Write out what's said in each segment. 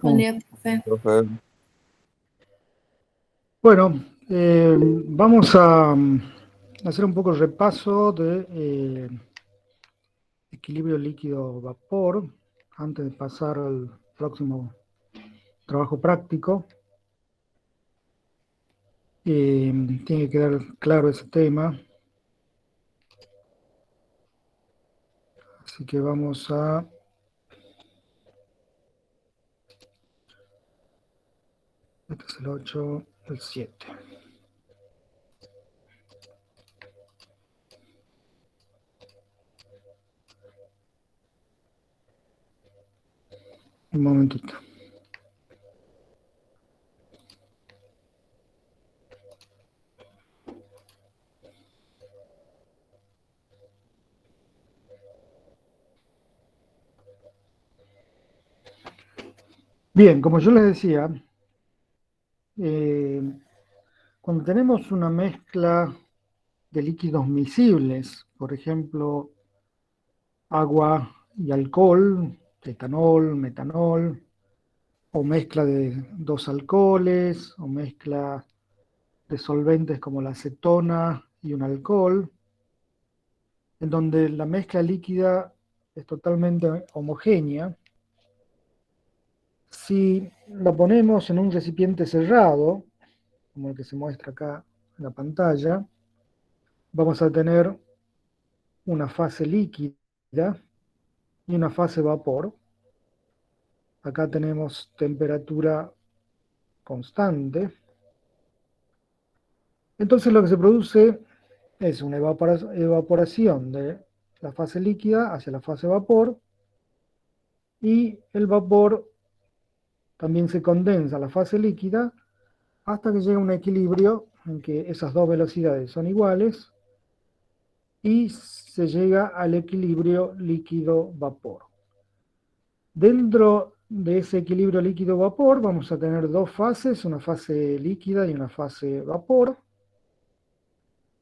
Buen Oh, día, profe. Profe, bueno, vamos a hacer un poco el repaso de equilibrio líquido-vapor antes de pasar al próximo trabajo práctico. Tiene que quedar claro ese tema, así que vamos a... Este es el 8, el 7. Un momentito. Bien, como yo les decía, eh, cuando tenemos una mezcla de líquidos miscibles, por ejemplo, agua y alcohol, etanol, metanol, o mezcla de dos alcoholes, o mezcla de solventes como la acetona y un alcohol, en donde la mezcla líquida es totalmente homogénea. Si la ponemos en un recipiente cerrado, como el que se muestra acá en la pantalla, vamos a tener una fase líquida y una fase vapor. Acá tenemos temperatura constante. Entonces lo que se produce es una evaporación de la fase líquida hacia la fase vapor, y el vapor también se condensa a la fase líquida hasta que llega a un equilibrio en que esas dos velocidades son iguales y se llega al equilibrio líquido-vapor. Dentro de ese equilibrio líquido-vapor vamos a tener dos fases, una fase líquida y una fase vapor,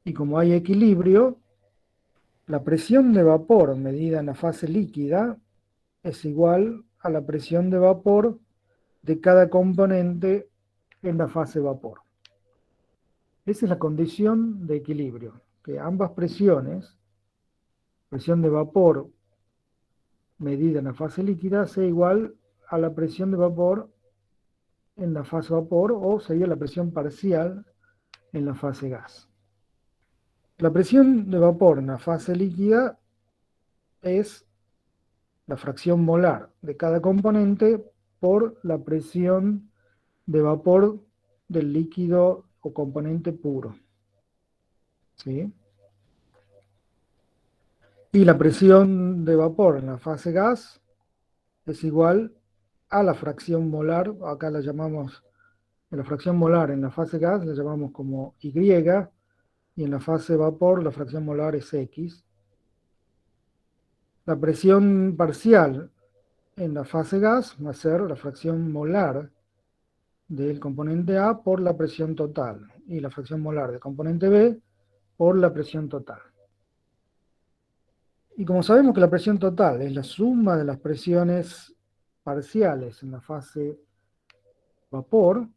y como hay equilibrio, la presión de vapor medida en la fase líquida es igual a la presión de vapor de cada componente en la fase vapor. Esa es la condición de equilibrio, que ambas presiones, presión de vapor medida en la fase líquida, sea igual a la presión de vapor en la fase vapor, o sería la presión parcial en la fase gas. La presión de vapor en la fase líquida es la fracción molar de cada componente por la presión de vapor del líquido o componente puro, ¿sí? Y la presión de vapor en la fase gas es igual a la fracción molar, acá la llamamos, la fracción molar en la fase gas la llamamos como Y, y en la fase vapor la fracción molar es X. La presión parcial en la fase gas va a ser la fracción molar del componente A por la presión total, y la fracción molar del componente B por la presión total. Y como sabemos que la presión total es la suma de las presiones parciales en la fase vapor,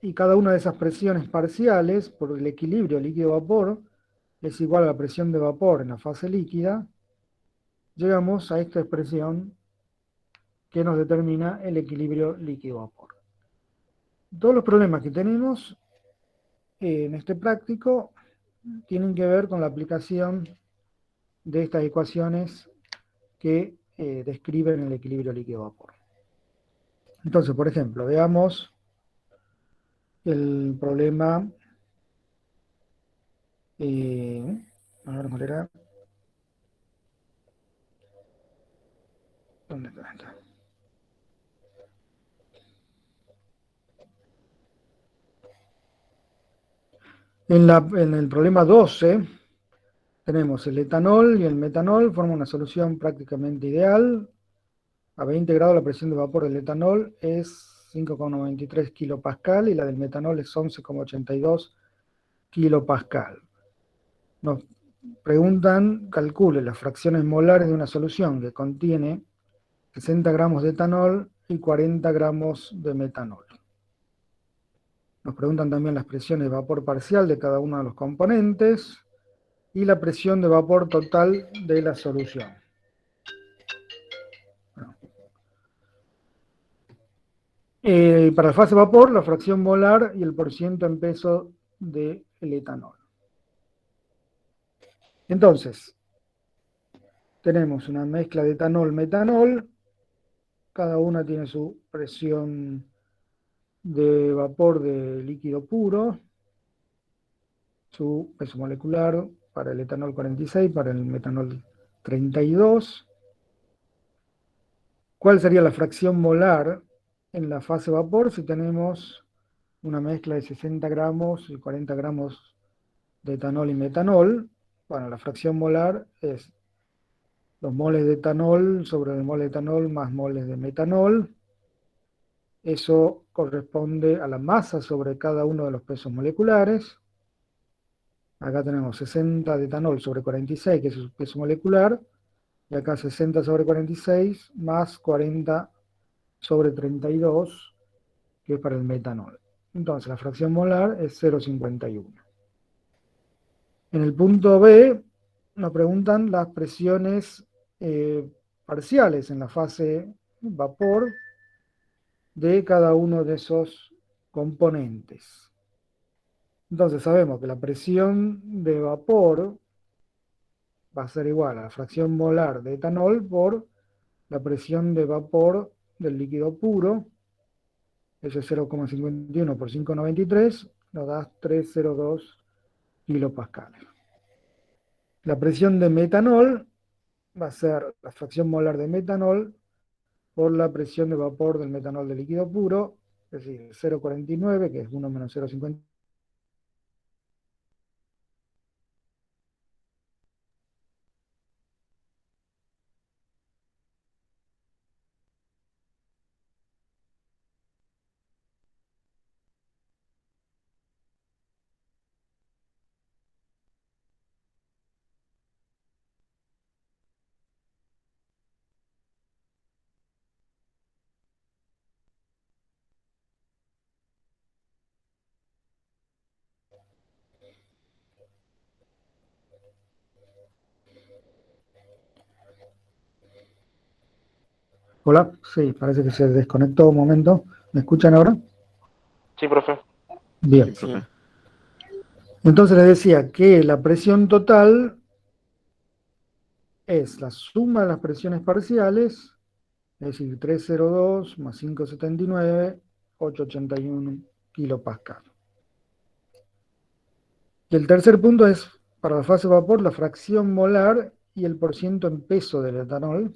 y cada una de esas presiones parciales por el equilibrio líquido-vapor es igual a la presión de vapor en la fase líquida, llegamos a esta expresión que nos determina el equilibrio líquido-vapor. Todos los problemas que tenemos en este práctico tienen que ver con la aplicación de estas ecuaciones que describen el equilibrio líquido-vapor. Entonces, por ejemplo, veamos el problema, a ver cuál era, ¿dónde está? En el problema 12 tenemos el etanol y el metanol, forman una solución prácticamente ideal. A 20 grados la presión de vapor del etanol es 5,93 kilopascal y la del metanol es 11,82 kilopascal. Nos preguntan, calcule las fracciones molares de una solución que contiene 60 gramos de etanol y 40 gramos de metanol. Nos preguntan también las presiones de vapor parcial de cada uno de los componentes y la presión de vapor total de la solución. Para la fase vapor, la fracción molar y el porciento en peso del etanol. Entonces, tenemos una mezcla de etanol-metanol, cada una tiene su presión de vapor de líquido puro, su peso molecular para el etanol 46, para el metanol 32. ¿Cuál sería la fracción molar en la fase vapor si tenemos una mezcla de 60 gramos y 40 gramos de etanol y metanol? Bueno, la fracción molar es los moles de etanol sobre el mol de etanol más moles de metanol. Eso corresponde a la masa sobre cada uno de los pesos moleculares. Acá tenemos 60 de etanol sobre 46, que es su peso molecular, y acá 60 sobre 46 más 40 sobre 32, que es para el metanol. Entonces la fracción molar es 0,51. En el punto B nos preguntan las presiones parciales en la fase vapor de cada uno de esos componentes. Entonces sabemos que la presión de vapor va a ser igual a la fracción molar de etanol por la presión de vapor del líquido puro. Eso es 0,51 por 593, nos da 302 kilopascales. La presión de metanol va a ser la fracción molar de metanol por la presión de vapor del metanol de líquido puro, es decir, 0,49, que es 1 menos 0,50. Hola, sí, parece que se desconectó un momento. ¿Me escuchan ahora? Sí, profe. Bien. Sí, profe. Entonces les decía que la presión total es la suma de las presiones parciales, es decir, 302 más 579, 881 kilopascal. Y el tercer punto es, para la fase vapor, la fracción molar y el porciento en peso del etanol.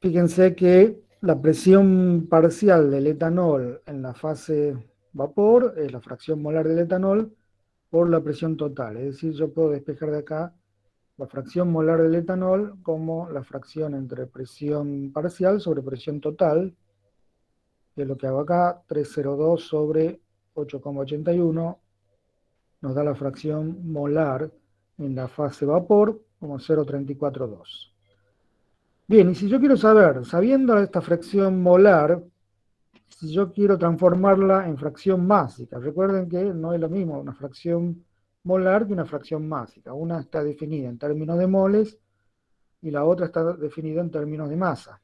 Fíjense que la presión parcial del etanol en la fase vapor es la fracción molar del etanol por la presión total. Es decir, yo puedo despejar de acá la fracción molar del etanol como la fracción entre presión parcial sobre presión total, que es lo que hago acá, 302 sobre 8,81, nos da la fracción molar en la fase vapor como 0,342. Bien, y si yo quiero saber, sabiendo esta fracción molar, si yo quiero transformarla en fracción másica, recuerden que no es lo mismo una fracción molar que una fracción másica. Una está definida en términos de moles y la otra está definida en términos de masa.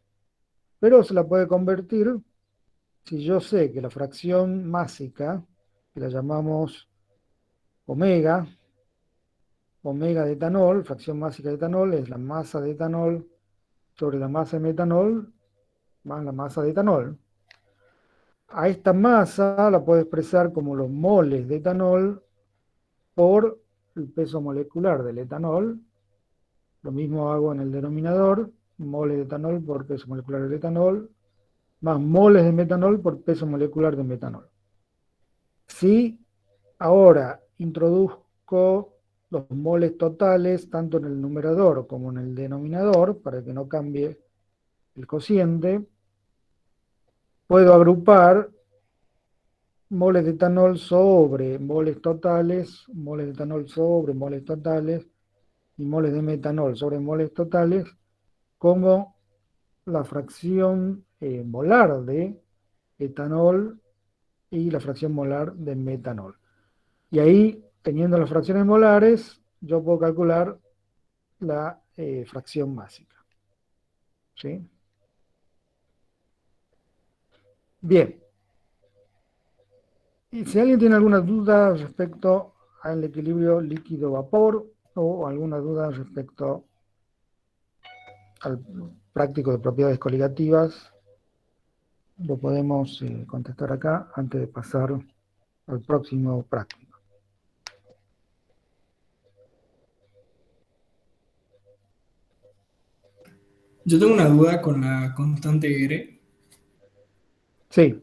Pero se la puede convertir si yo sé que la fracción másica, que la llamamos omega, omega de etanol, fracción másica de etanol, es la masa de etanol sobre la masa de metanol más la masa de etanol. A esta masa la puedo expresar como los moles de etanol por el peso molecular del etanol. Lo mismo hago en el denominador, moles de etanol por peso molecular del etanol, más moles de metanol por peso molecular de metanol. Si ahora introduzco los moles totales tanto en el numerador como en el denominador, para que no cambie el cociente, puedo agrupar moles de etanol sobre moles totales, moles de etanol sobre moles totales y moles de metanol sobre moles totales como la fracción molar de etanol y la fracción molar de metanol. Y ahí, teniendo las fracciones molares, yo puedo calcular la fracción másica. ¿Sí? Bien, y si alguien tiene alguna duda respecto al equilibrio líquido-vapor o alguna duda respecto al práctico de propiedades coligativas, lo podemos contestar acá antes de pasar al próximo práctico. Yo tengo una duda con la constante R. Sí,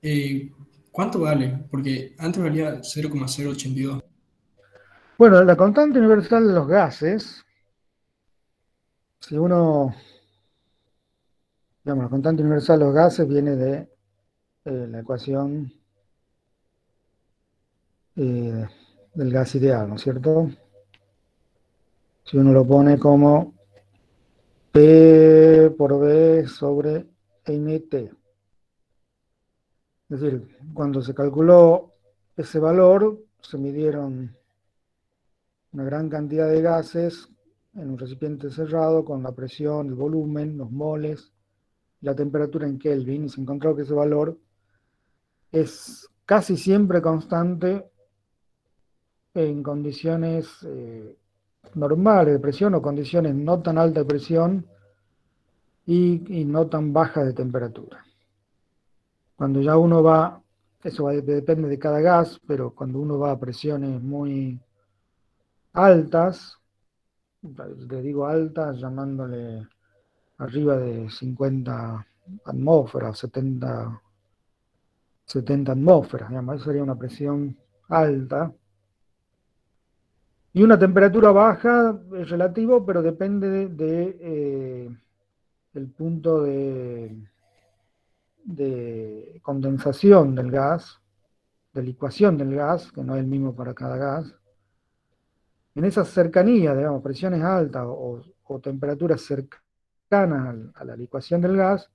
Eh, ¿Cuánto vale? Porque antes valía 0,082. bueno, la constante universal de los gases, si uno, digamos, la constante universal de los gases viene de la ecuación eh, del gas ideal, ¿no es cierto? Si uno lo pone como P por B sobre NT. Es decir, cuando se calculó ese valor, se midieron una gran cantidad de gases en un recipiente cerrado con la presión, el volumen, los moles, la temperatura en Kelvin, y se encontró que ese valor es casi siempre constante en condiciones normales de presión o condiciones no tan alta de presión y no tan baja de temperatura. Cuando ya uno va, depende de cada gas, pero cuando uno va a presiones muy altas, le digo altas llamándole arriba de 50 atmósferas, 70 atmósferas, digamos, eso sería una presión alta. Y una temperatura baja es relativo, pero depende el punto de condensación del gas, de licuación del gas, que no es el mismo para cada gas. En esas cercanías, digamos, presiones altas o temperaturas cercanas a la licuación del gas,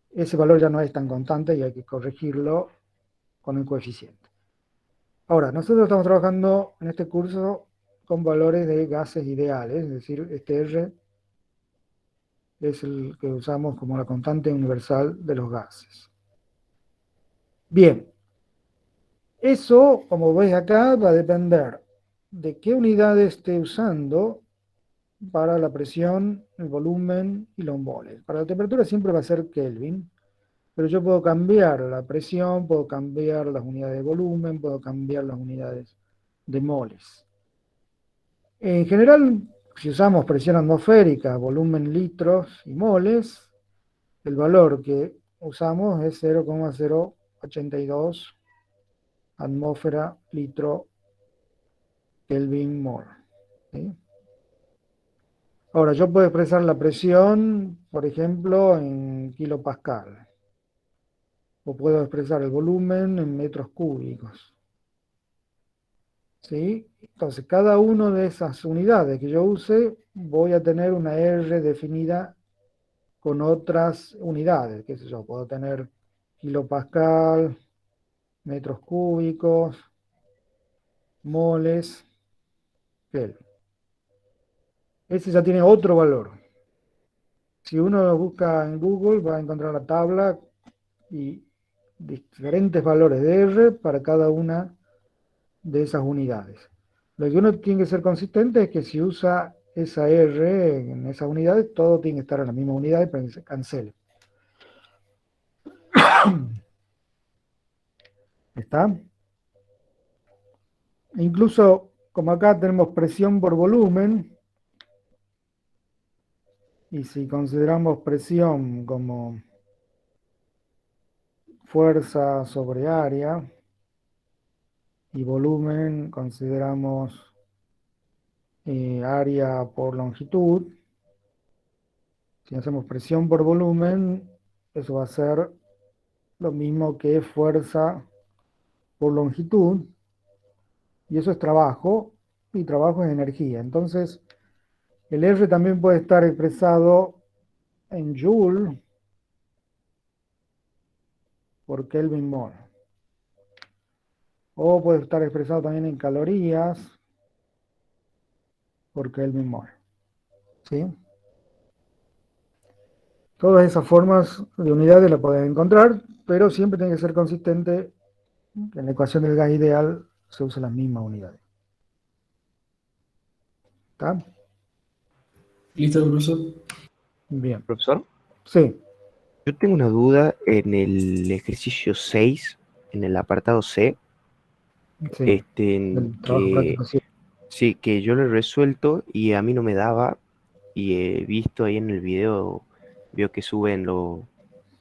ese valor ya no es tan constante y hay que corregirlo con el coeficiente. Ahora, nosotros estamos trabajando en este curso con valores de gases ideales, es decir, este R es el que usamos como la constante universal de los gases. Bien, eso, como veis acá, va a depender de qué unidad esté usando para la presión, el volumen y los moles. Para la temperatura siempre va a ser Kelvin, pero yo puedo cambiar la presión, puedo cambiar las unidades de volumen, puedo cambiar las unidades de moles. En general, si usamos presión atmosférica, volumen litros y moles, el valor que usamos es 0,082 atmósfera litro Kelvin mol. ¿Sí? Ahora, yo puedo expresar la presión, por ejemplo, en kilopascal, o puedo expresar el volumen en metros cúbicos. ¿Sí? Entonces, cada una de esas unidades que yo use, voy a tener una R definida con otras unidades, qué sé yo, puedo tener kilopascal, metros cúbicos, moles, Kelvin. Ese ya tiene otro valor. Si uno lo busca en Google, va a encontrar la tabla y diferentes valores de R para cada una de esas unidades. Lo que uno tiene que ser consistente es que si usa esa R en esas unidades, todo tiene que estar en la misma unidad para que se cancele. ¿Está? Incluso, como acá tenemos presión por volumen, y si consideramos presión como fuerza sobre área, y volumen consideramos área por longitud, si hacemos presión por volumen, eso va a ser lo mismo que fuerza por longitud, y eso es trabajo, y trabajo es energía. Entonces, El R también puede estar expresado en Joule por Kelvin mol. O puede estar expresado también en calorías por Kelvin mol. ¿Sí? Todas esas formas de unidades las pueden encontrar, pero siempre tiene que ser consistente que en la ecuación del gas ideal se usan las mismas unidades. ¿Está? ¿Listo, profesor? Bien. Profesor, Sí, yo tengo una duda en el ejercicio 6, en el apartado C, sí. en El trabajo que práctico, sí. sí, que yo lo he resuelto y a mí no me daba, y he visto ahí en el video, veo que suben los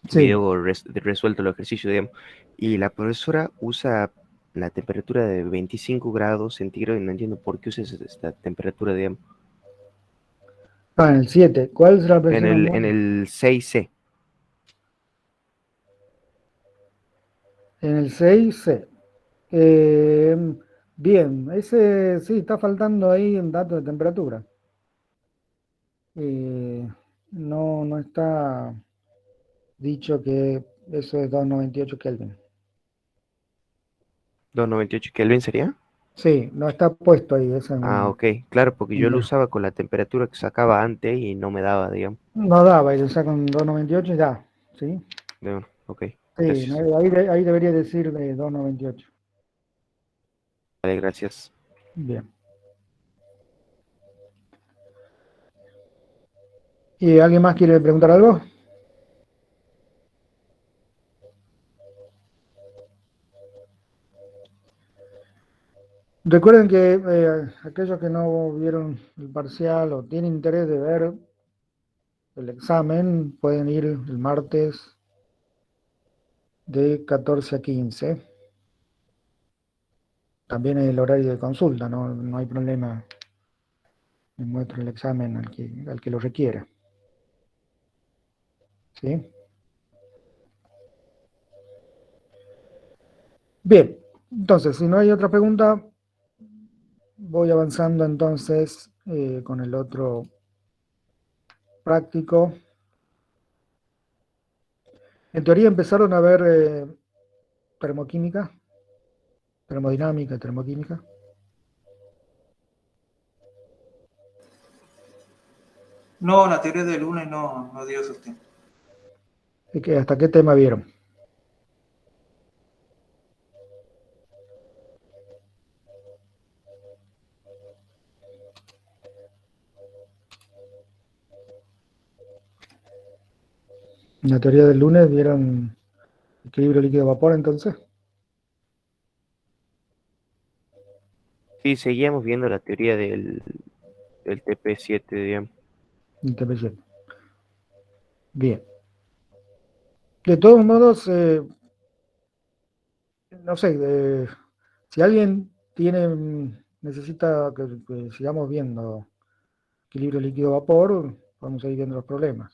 Sí. videos resueltos los ejercicios, digamos, y la profesora usa la temperatura de 25 grados centígrados y no entiendo por qué usa esta temperatura, digamos, Ah, en el 7. ¿Cuál será la en presión el, en atmosférica? el 6C. En el 6, sí. Eh, bien, ese sí, está faltando ahí un dato de temperatura. No está dicho que eso es 298 Kelvin. 298 Kelvin sería. Sí, no está puesto ahí, eso es Ah, ok, claro, porque yo un lo error. usaba con la temperatura que sacaba antes y no me daba, digamos. No daba, y lo sacan 298 y da, ¿sí? Bueno, ok, Sí, gracias. ahí debería decir de 298. Vale, gracias. Bien. ¿Y alguien más quiere preguntar algo? Recuerden que aquellos que no vieron el parcial o tienen interés de ver el examen pueden ir el martes de 14 a 15. También es el horario de consulta, no hay problema. Les muestro el examen al que lo requiera. ¿Sí? Bien, entonces, si no hay otra pregunta, voy avanzando entonces con el otro práctico. En teoría empezaron a ver termoquímica, termodinámica, termoquímica. No, la teoría del lunes no dio sostén. ¿Hasta qué tema vieron? En la teoría del lunes vieron equilibrio líquido-vapor, entonces. Sí, seguíamos viendo la teoría del TP7, digamos. Interpretación. Bien. De todos modos, no sé, si alguien necesita que sigamos viendo equilibrio líquido-vapor, vamos a ir viendo los problemas.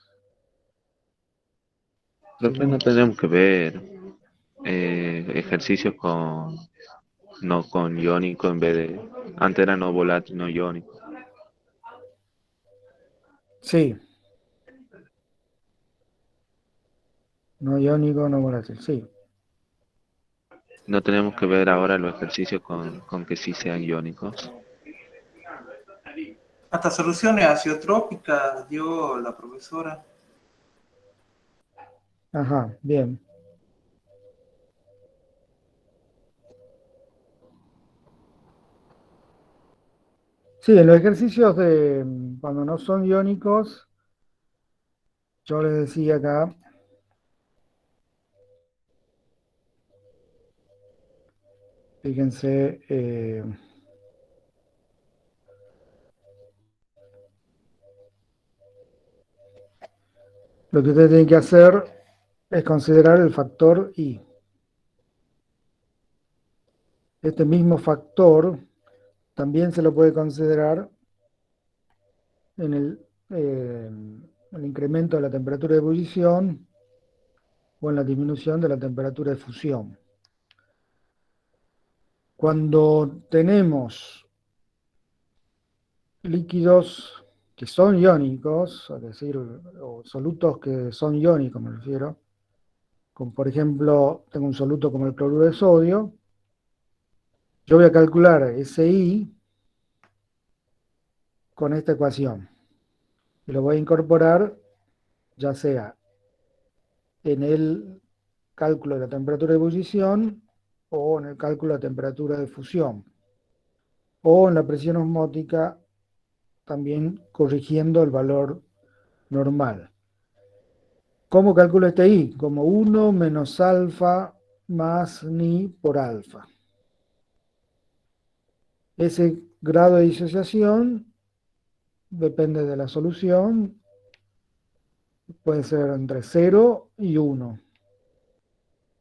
Si Profe, no, no tendremos que ver ejercicios no con iónico en vez de, antes era no volátil, no iónico. sí, no iónico, no volátil, sí. No tenemos que ver ahora los ejercicios con que sí sean iónicos. Hasta soluciones aciotrópicas dio la profesora. Ajá, bien. Sí, en los ejercicios de cuando no son iónicos, yo les decía acá, fíjense, lo que ustedes tienen que hacer es considerar el factor I. Este mismo factor también se lo puede considerar en el incremento de la temperatura de ebullición o en la disminución de la temperatura de fusión. Cuando tenemos líquidos que son iónicos, es decir, o solutos que son iónicos, me refiero, como por ejemplo, tengo un soluto como el cloruro de sodio, yo voy a calcular ese I con esta ecuación, y lo voy a incorporar ya sea en el cálculo de la temperatura de ebullición o en el cálculo de la temperatura de fusión, o en la presión osmótica también corrigiendo el valor normal. ¿Cómo calculo este I? Como 1 menos alfa más ni por alfa. Ese grado de disociación depende de la solución, puede ser entre 0 y 1.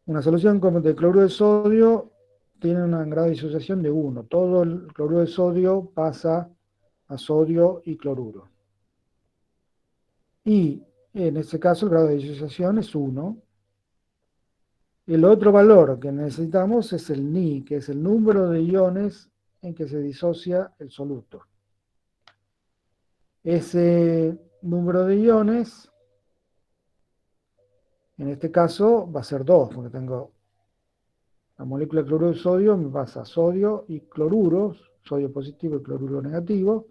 Una solución como de cloruro de sodio tiene un grado de disociación de 1. Todo el cloruro de sodio pasa a sodio y cloruro. Y en este caso el grado de disociación es 1. El otro valor que necesitamos es el Ni, que es el número de iones en que se disocia el soluto. Ese número de iones, en este caso, va a ser 2, porque tengo la molécula de cloruro de sodio, me pasa sodio y cloruro, sodio positivo y cloruro negativo.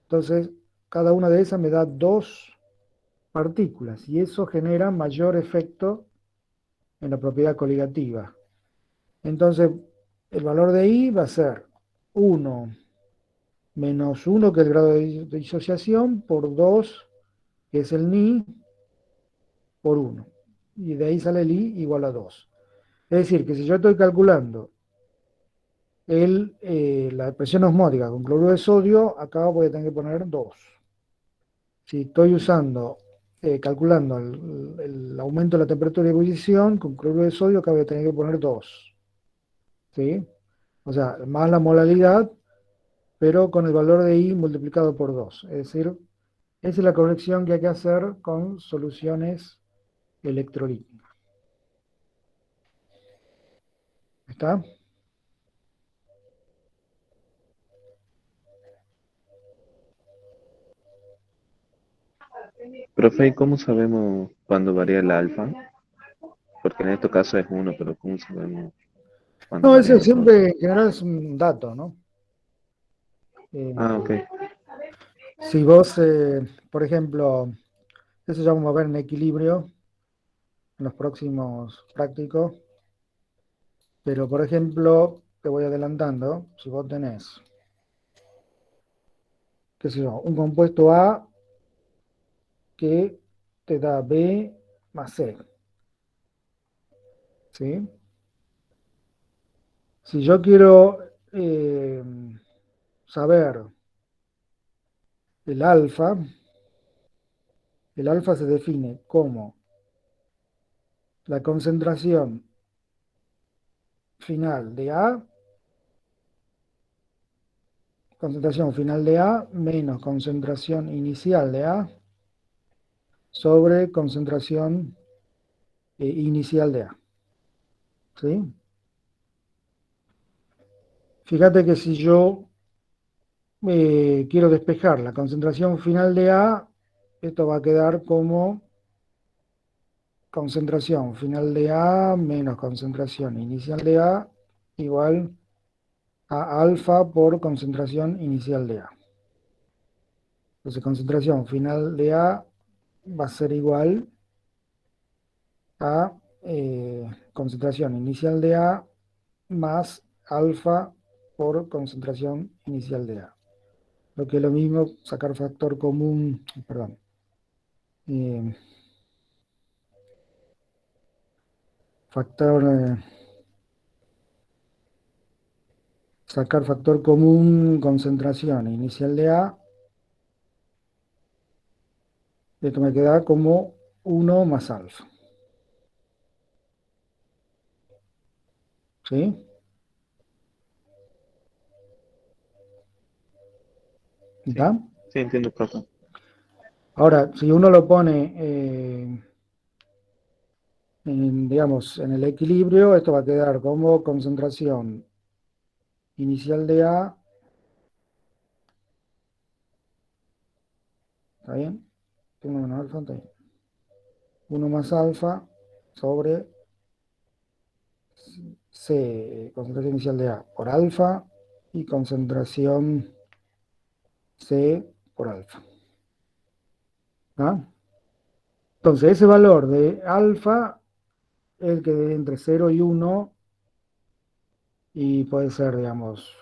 Entonces, cada una de esas me da 2 partículas, y eso genera mayor efecto en la propiedad coligativa. Entonces, el valor de I va a ser 1 menos 1, que es el grado de disociación, por 2, que es el Ni, por 1. Y de ahí sale el I igual a 2. Es decir, que si yo estoy calculando la presión osmótica con cloruro de sodio, acá voy a tener que poner 2. Si estoy calculando el aumento de la temperatura de ebullición con cloruro de sodio, acá voy a tener que poner 2. ¿Sí? O sea, más la molaridad, pero con el valor de I multiplicado por 2. Es decir, esa es la corrección que hay que hacer con soluciones electrolíticas. ¿Está? Profe, ¿y cómo sabemos cuándo varía el alfa? Porque en este caso es 1, pero ¿cómo sabemos cuándo No, varía ese el otro? siempre en general es un dato, ¿no? Ah, ok. Si vos, por ejemplo, eso ya vamos a ver en equilibrio en los próximos prácticos, pero por ejemplo, te voy adelantando, si vos tenés, qué sé yo, un compuesto A que te da B más C, ¿sí? Si yo quiero saber el alfa se define como la concentración final de A, menos concentración inicial de A sobre concentración inicial de A. ¿Sí? Fíjate que si yo quiero despejar la concentración final de A, esto va a quedar como concentración final de A menos concentración inicial de A igual a alfa por concentración inicial de A. Entonces, concentración final de A va a ser igual a concentración inicial de A más alfa por concentración inicial de A. Lo que es lo mismo sacar factor común, perdón, eh, factor, sacar factor común concentración inicial de A, esto me queda como 1 más alfa. ¿Sí? Sí, ¿Está? sí, entiendo, profe. Ahora, si uno lo pone, digamos, en el equilibrio, esto va a quedar como concentración inicial de A ¿Está bien? Tengo menos alfa, está bien. 1 más alfa sobre C, concentración inicial de A por alfa y concentración C por alfa. ¿Ah? Entonces, ese valor de alfa es el que entre 0 y 1 y puede ser, digamos,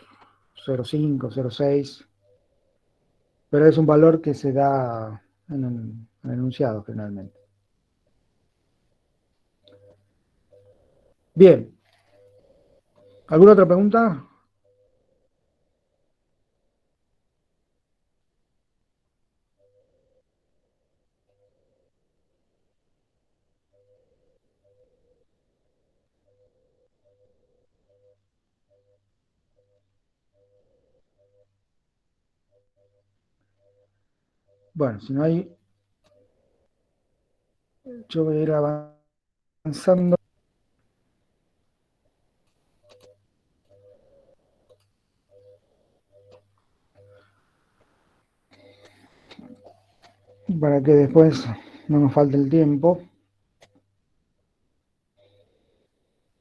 0,5, 0,6, pero es un valor que se da en el enunciado generalmente. Bien, ¿alguna otra pregunta? Bueno, si no hay, yo voy a ir avanzando. Para que después no nos falte el tiempo,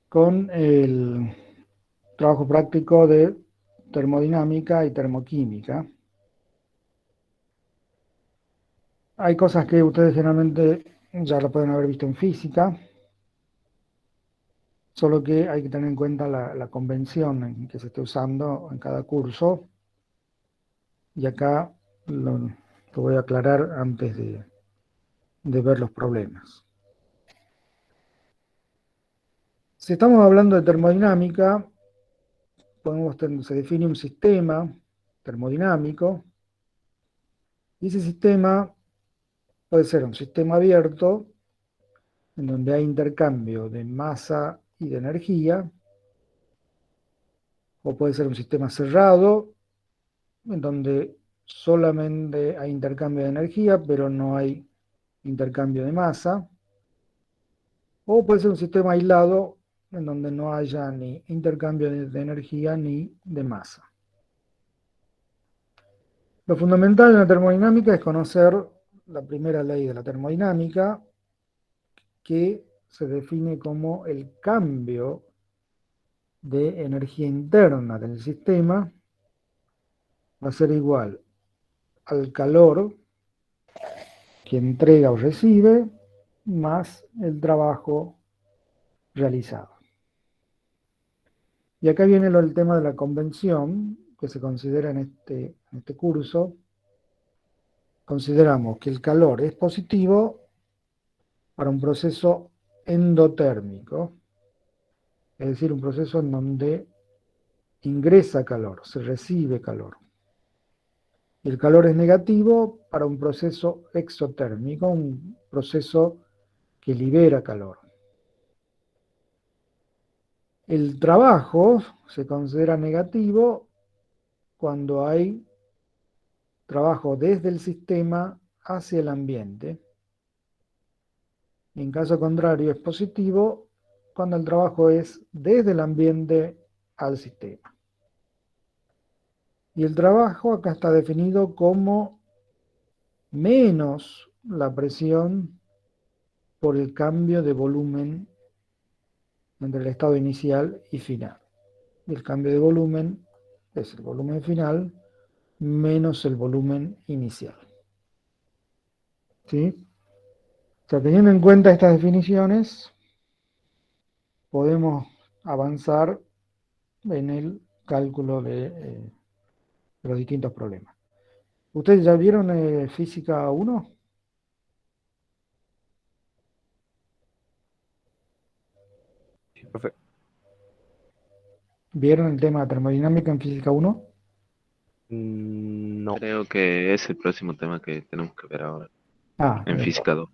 con el trabajo práctico de termodinámica y termoquímica. Hay cosas que ustedes generalmente ya lo pueden haber visto en física, solo que hay que tener en cuenta la convención en que se esté usando en cada curso, y acá lo voy a aclarar antes de ver los problemas. Si estamos hablando de termodinámica, se define un sistema termodinámico, y ese sistema puede ser un sistema abierto, en donde hay intercambio de masa y de energía, o puede ser un sistema cerrado, en donde solamente hay intercambio de energía, pero no hay intercambio de masa, o puede ser un sistema aislado, en donde no haya ni intercambio de energía ni de masa. Lo fundamental en la termodinámica es conocer la primera ley de la termodinámica, que se define como el cambio de energía interna del sistema va a ser igual al calor que entrega o recibe más el trabajo realizado. Y acá viene el tema de la convención que se considera en este curso. Consideramos que el calor es positivo para un proceso endotérmico, es decir, un proceso en donde ingresa calor, se recibe calor. Y el calor es negativo para un proceso exotérmico, un proceso que libera calor. El trabajo se considera negativo cuando hay trabajo desde el sistema hacia el ambiente. En caso contrario, es positivo cuando el trabajo es desde el ambiente al sistema. Y el trabajo acá está definido como menos la presión por el cambio de volumen entre el estado inicial y final. Y el cambio de volumen es el volumen final menos el volumen inicial. ¿Sí? O sea, teniendo en cuenta estas definiciones, podemos avanzar en el cálculo de los distintos problemas. ¿Ustedes ya vieron Física 1? Sí, profe. ¿Vieron el tema de termodinámica en Física 1? No. Creo que es el próximo tema que tenemos que ver ahora, Ah, en Física 2.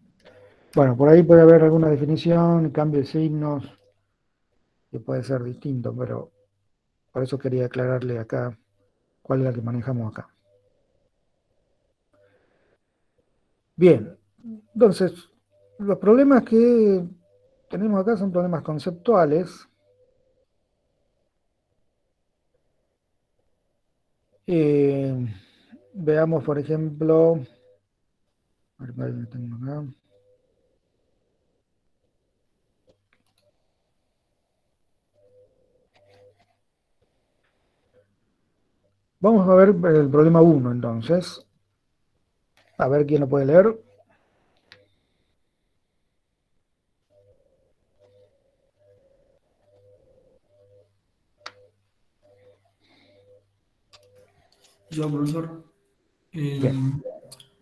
bueno, por ahí puede haber alguna definición, cambio de signos, que puede ser distinto, pero por eso quería aclararle acá cuál es la que manejamos acá. Bien, entonces, los problemas que tenemos acá son problemas conceptuales. Eh, Veamos, por ejemplo, A ver, vale, lo tengo acá. Vamos a ver el problema 1 entonces. A ver quién lo puede leer. Yo, profesor, Bien,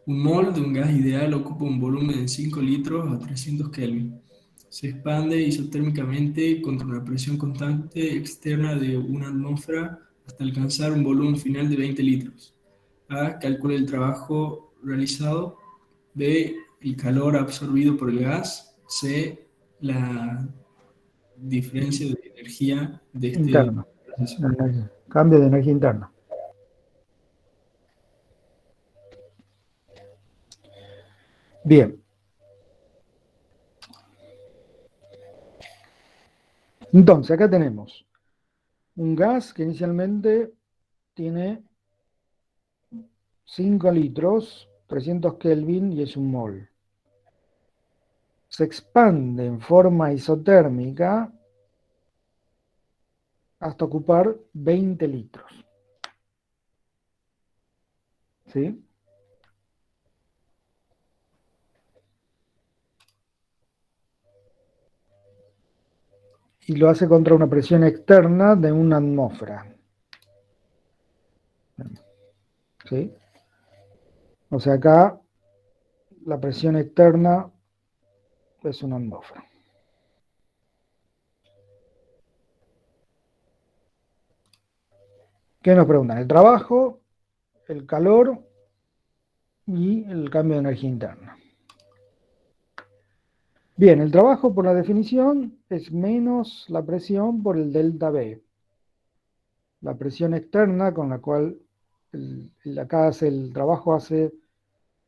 un mol de un gas ideal ocupa un volumen de 5 litros a 300 Kelvin. Se expande isotérmicamente contra una presión constante externa de una atmósfera hasta alcanzar un volumen final de 20 litros. A. Calcule el trabajo realizado. B. El calor absorbido por el gas. C. La diferencia de energía de este interno. proceso. Cambio de energía interna. Bien. Entonces, acá tenemos un gas que inicialmente tiene 5 litros, 300 Kelvin y es un mol. Se expande en forma isotérmica hasta ocupar 20 litros. ¿Sí? Y lo hace contra una presión externa de una atmósfera. ¿Sí? O sea, acá la presión externa es una atmósfera. ¿Qué nos preguntan? El trabajo, el calor y el cambio de energía interna. Bien, el trabajo por la definición es menos la presión por el delta B. La presión externa con la cual acá hace el trabajo hace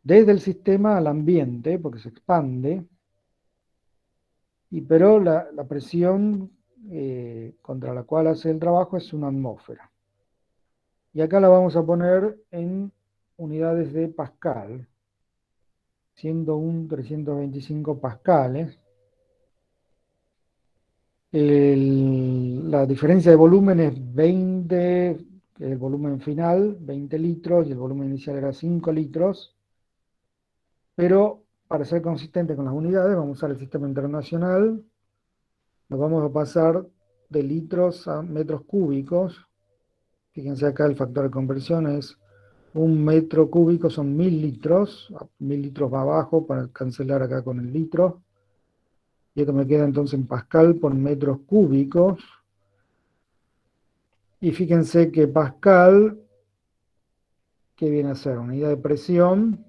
desde el sistema al ambiente, porque se expande, pero la presión contra la cual hace el trabajo es una atmósfera. Y acá la vamos a poner en unidades de Pascal, siendo un 325 pascales. La diferencia de volumen es 20, que es el volumen final, 20 litros, y el volumen inicial era 5 litros. Pero para ser consistente con las unidades, vamos a usar el sistema internacional. Nos vamos a pasar de litros a metros cúbicos. Fíjense acá el factor de conversión es un metro cúbico, son 1000 litros. 1000 litros va abajo para cancelar acá con el litro. Y esto me queda entonces en pascal por metros cúbicos. Y fíjense que pascal, ¿qué viene a ser? Unidad de presión.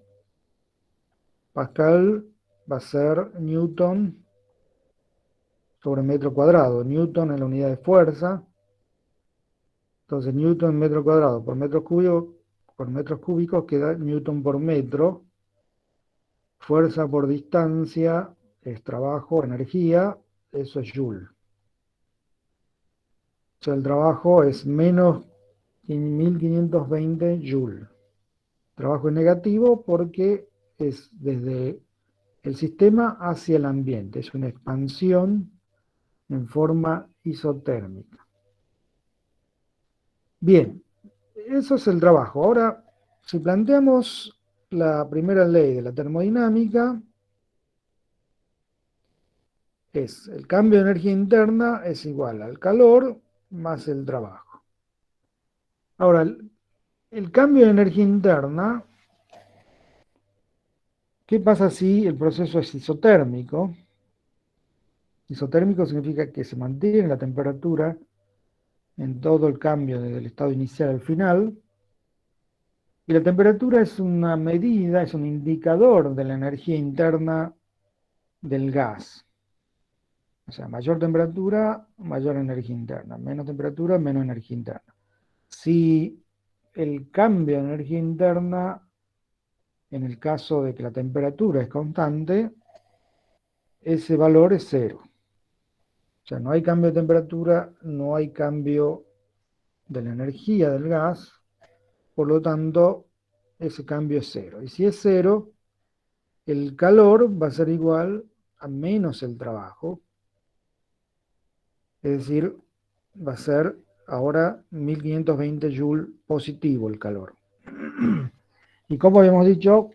Pascal va a ser newton sobre metro cuadrado. Newton es la unidad de fuerza. Entonces, newton metro cuadrado por metros cúbicos queda newton por metro. Fuerza por distancia es trabajo, energía, eso es joule. O sea, el trabajo es menos 1520 joule. Trabajo es negativo porque es desde el sistema hacia el ambiente. Es una expansión en forma isotérmica. Bien, eso es el trabajo. Ahora, si planteamos la primera ley de la termodinámica, es el cambio de energía interna es igual al calor más el trabajo. Ahora, el cambio de energía interna, ¿qué pasa si el proceso es isotérmico? Isotérmico significa que se mantiene la temperatura en todo el cambio desde el estado inicial al final. Y la temperatura es una medida, es un indicador de la energía interna del gas. O sea, mayor temperatura, mayor energía interna. Menos temperatura, menos energía interna. Si el cambio de energía interna, en el caso de que la temperatura es constante, ese valor es cero. O sea, no hay cambio de temperatura, no hay cambio de la energía del gas, por lo tanto, ese cambio es cero. Y si es cero, el calor va a ser igual a menos el trabajo, es decir, va a ser ahora 1520 joules positivo el calor. Y como habíamos dicho,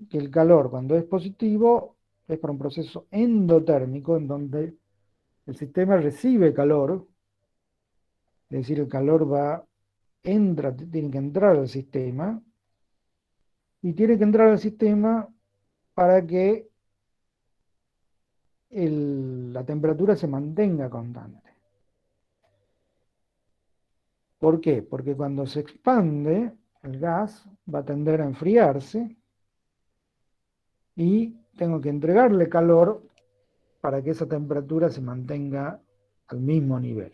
que el calor cuando es positivo es por un proceso endotérmico en donde el sistema recibe calor, es decir, el calor tiene que entrar al sistema y tiene que entrar al sistema para que la temperatura se mantenga constante. ¿Por qué? Porque cuando se expande, el gas va a tender a enfriarse y tengo que entregarle calor para que esa temperatura se mantenga al mismo nivel.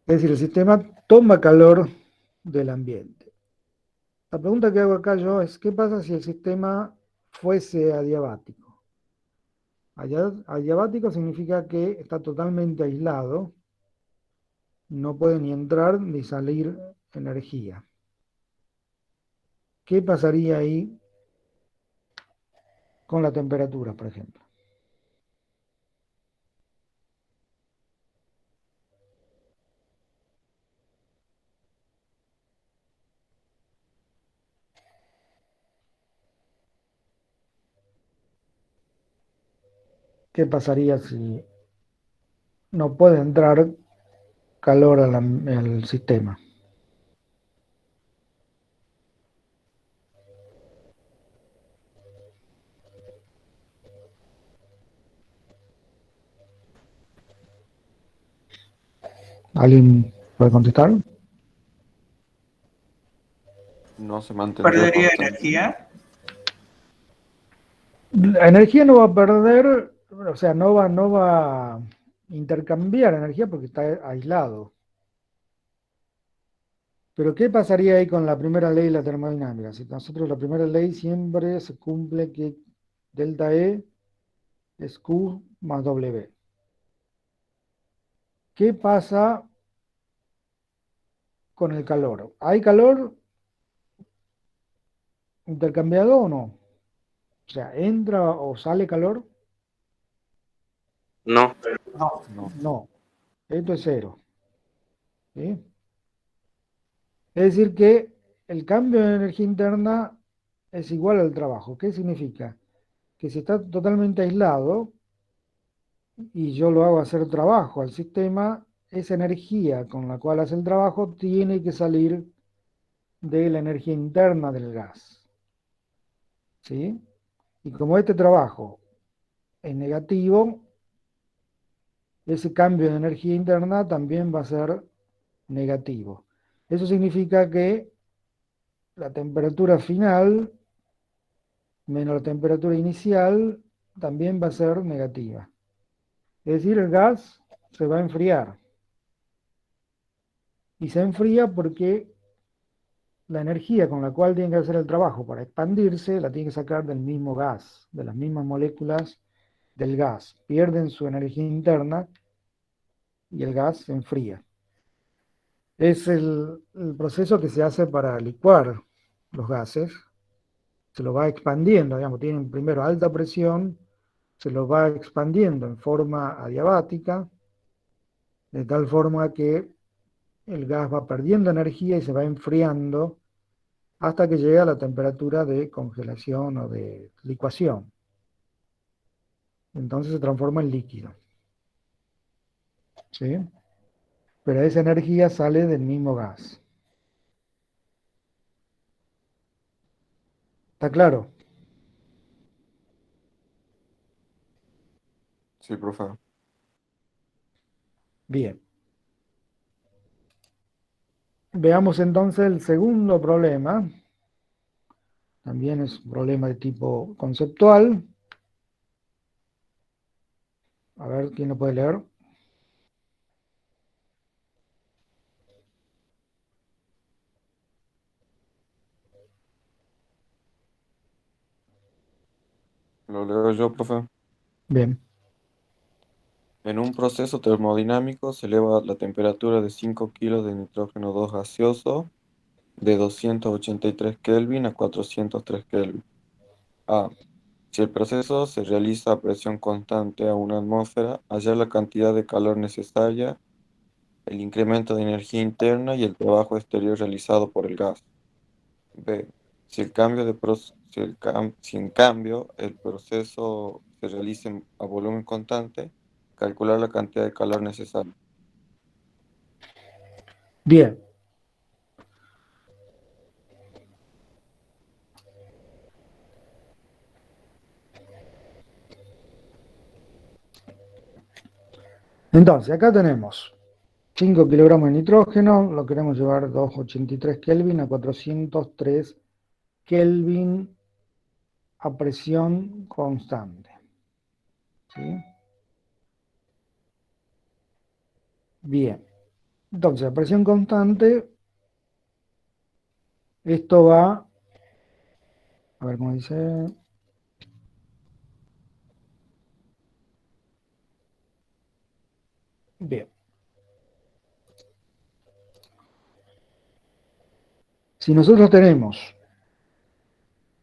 Es decir, el sistema toma calor del ambiente. La pregunta que hago acá yo es, ¿qué pasa si el sistema fuese adiabático? Adiabático significa que está totalmente aislado, no puede ni entrar ni salir energía. ¿Qué pasaría ahí con la temperatura, por ejemplo? ¿Qué pasaría si no puede entrar calor al sistema? ¿Alguien puede contestar? No se mantendría ¿Perdería constante. energía? La energía no va a perder, o sea, no va a intercambiar energía porque está aislado. Pero ¿qué pasaría ahí con la primera ley de la termodinámica? Si nosotros la primera ley siempre se cumple que delta E es Q más W. ¿Qué pasa con el calor? ¿Hay calor intercambiado o no? O sea, ¿entra o sale calor? No. No. No. Esto es cero. ¿Sí? Es decir, que el cambio de energía interna es igual al trabajo. ¿Qué significa? Que si está totalmente aislado y yo lo hago hacer trabajo al sistema, esa energía con la cual hace el trabajo tiene que salir de la energía interna del gas. ¿Sí? Y como este trabajo es negativo, ese cambio de energía interna también va a ser negativo. Eso significa que la temperatura final menos la temperatura inicial también va a ser negativa. Es decir, el gas se va a enfriar. Y se enfría porque la energía con la cual tiene que hacer el trabajo para expandirse la tiene que sacar del mismo gas, de las mismas moléculas del gas. Pierden su energía interna y el gas se enfría. Es el proceso que se hace para licuar los gases. Se lo va expandiendo, digamos, tienen primero alta presión, se lo va expandiendo en forma adiabática, de tal forma que el gas va perdiendo energía y se va enfriando hasta que llega a la temperatura de congelación o de licuación. Entonces se transforma en líquido. ¿Sí? Pero esa energía sale del mismo gas. ¿Está claro? Sí, profe. Bien. Veamos entonces el segundo problema. También es un problema de tipo conceptual. A ver, ¿quién lo puede leer? Lo leo yo, profe. Bien. En un proceso termodinámico se eleva la temperatura de 5 kilos de nitrógeno 2 gaseoso de 283 Kelvin a 403 Kelvin. A. Si el proceso se realiza a presión constante a una atmósfera, hallar la cantidad de calor necesaria, el incremento de energía interna y el trabajo exterior realizado por el gas. B. Si el cambio de si en cambio el proceso se realiza a volumen constante, calcular la cantidad de calor necesaria. Bien. Entonces, acá tenemos 5 kilogramos de nitrógeno, lo queremos llevar 283 Kelvin a 403 Kelvin a presión constante. ¿Sí? Bien. Entonces, a presión constante, esto va, a ver cómo dice, bien. Si nosotros tenemos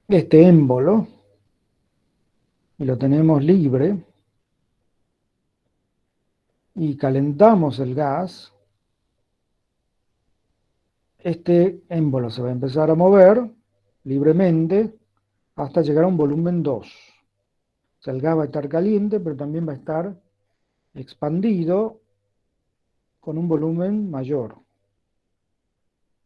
este émbolo y lo tenemos libre y calentamos el gas, este émbolo se va a empezar a mover libremente hasta llegar a un volumen 2. O sea, el gas va a estar caliente, pero también va a estar expandido con un volumen mayor.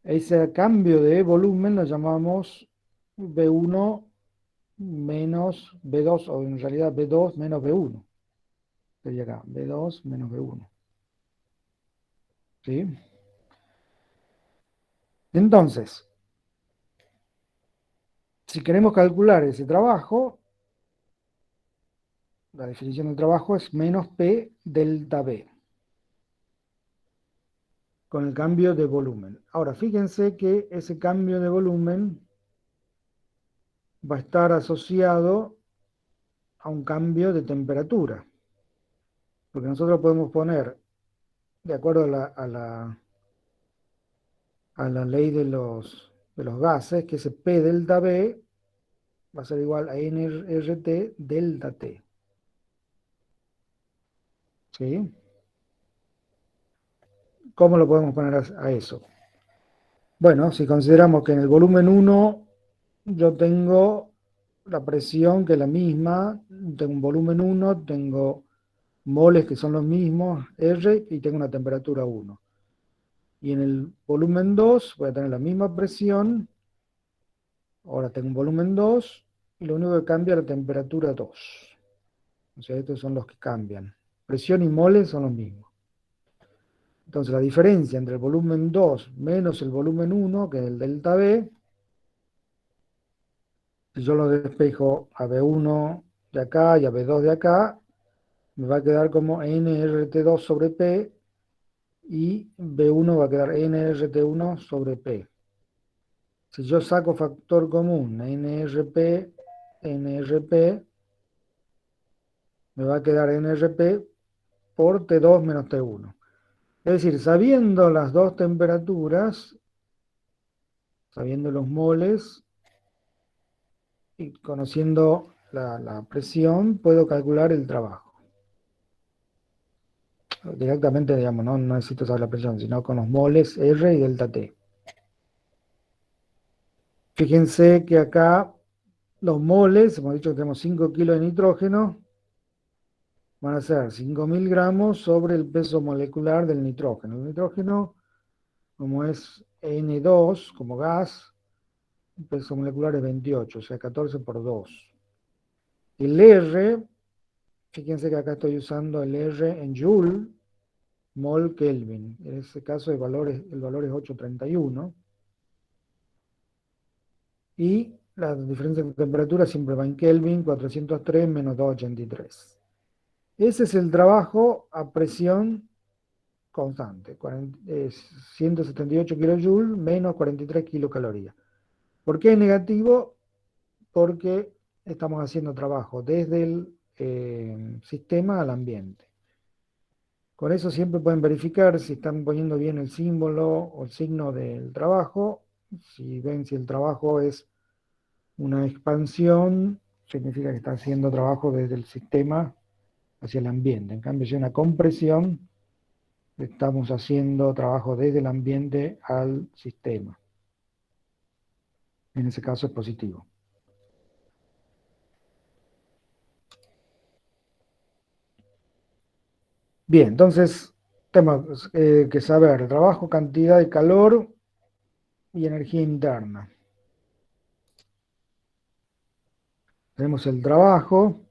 Ese cambio de volumen lo llamamos B1 menos B2, o en realidad B2 menos B1. Sería acá, B2 menos B1. ¿Sí? Entonces, si queremos calcular ese trabajo, la definición del trabajo es menos P delta B, con el cambio de volumen. Ahora, fíjense que ese cambio de volumen va a estar asociado a un cambio de temperatura, porque nosotros podemos poner, de acuerdo a la ley de los gases, que ese P delta B va a ser igual a nRT delta T. ¿Sí? ¿Cómo lo podemos poner a eso? Bueno, si consideramos que en el volumen 1 yo tengo la presión que es la misma, tengo un volumen 1, tengo moles que son los mismos, R, y tengo una temperatura 1. Y en el volumen 2 voy a tener la misma presión, ahora tengo un volumen 2, y lo único que cambia es la temperatura 2. O sea, estos son los que cambian. Presión y moles son los mismos. Entonces la diferencia entre el volumen 2 menos el volumen 1, que es el delta B, si yo lo despejo a B1 de acá y a B2 de acá, me va a quedar como nRT2 sobre P, y B1 va a quedar nRT1 sobre P. Si yo saco factor común, NRP, me va a quedar NRP por T2 menos T1. Es decir, sabiendo las dos temperaturas, sabiendo los moles y conociendo la presión, puedo calcular el trabajo. Directamente, digamos, no necesito saber la presión, sino con los moles R y delta T. Fíjense que acá los moles, hemos dicho que tenemos 5 kilos de nitrógeno, van a ser 5.000 gramos sobre el peso molecular del nitrógeno. El nitrógeno, como es N2, como gas, el peso molecular es 28, o sea, 14 por 2. El R, fíjense que acá estoy usando el R en Joule, mol Kelvin. En este caso el valor es 831. Y la diferencia de temperatura siempre va en Kelvin, 403 menos 283. Ese es el trabajo a presión constante, 178 kilojoules menos 43 kilocalorías. ¿Por qué es negativo? Porque estamos haciendo trabajo desde el sistema al ambiente. Con eso siempre pueden verificar si están poniendo bien el símbolo o el signo del trabajo. Si ven, si el trabajo es una expansión, significa que está haciendo trabajo desde el sistema hacia el ambiente. En cambio, si es una compresión, estamos haciendo trabajo desde el ambiente al sistema. En ese caso es positivo. Bien, entonces tenemos que saber trabajo, cantidad de calor y energía interna. Tenemos el trabajo